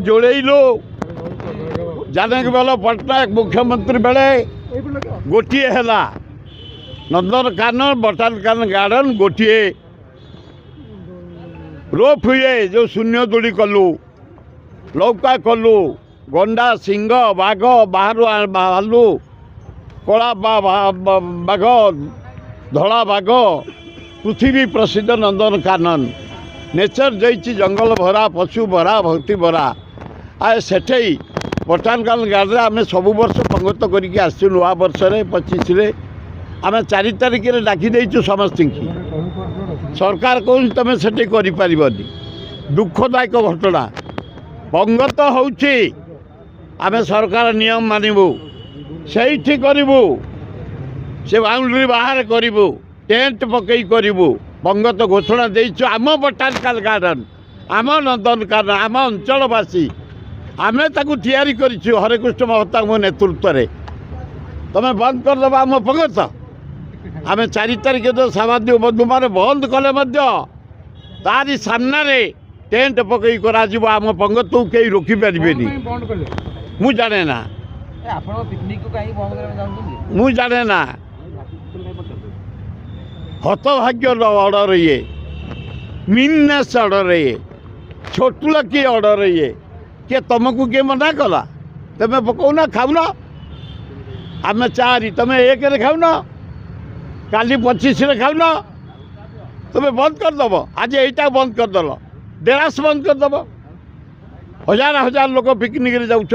जोड़ेलु जानक बल पट्टनायक मुख्यमंत्री बेले गोटे है नंदनकानन बोटानिकल गार्डन गोटे रोप हुए जो शून्य दूरी कलु लौका कलु गंडा सिंह बाघ बाहर भालू कला बाघ धला बाघ पृथ्वी प्रसिद्ध नंदनकानन नेचर जाइए जंगल भरा पशु भरा भक्ति भरा आए सेठे बोटानिकल गार्डन आम सब वर्ष पंगत करके आसु नुआ वर्ष 25 आम 4 तारिख डाकी देचु समस्त सरकार कौन तुम से करनी दुखदायक घटना पंगत होची आम सरकार नियम मानबू से करूँ से बाउंड्री बाहर करूँ टेंट पकई करूँ पंगत घोषणा देचु आम बोटानिकल गार्डन आम नंदनकानन आम अंचलवासी आम तैयारी करूँ हरेकृष्ण महता मो नेतृत्व में तुम बंद करदे आम पंगत आम 4 तारिख जो सामाजिक बंधु मैंने बंद कले तारी सामने टेंट पकई कर आम पंगत को कहीं रोकी पारे मु जाने ना मु जाने ना हतभाग्य ऑर्डर ये मीननेस ऑर्डर ये छोटुला की ऑर्डर ये किए तुमको किए मना कला तुम पकाउना खाऊन आम 4 तुम 1 खाऊन काली 25 खाऊन तुम बंद करदेव आज यहीटा बंद करदेल डेरास बंद करदेव हजार हजार लोग पिकनिक जाऊँच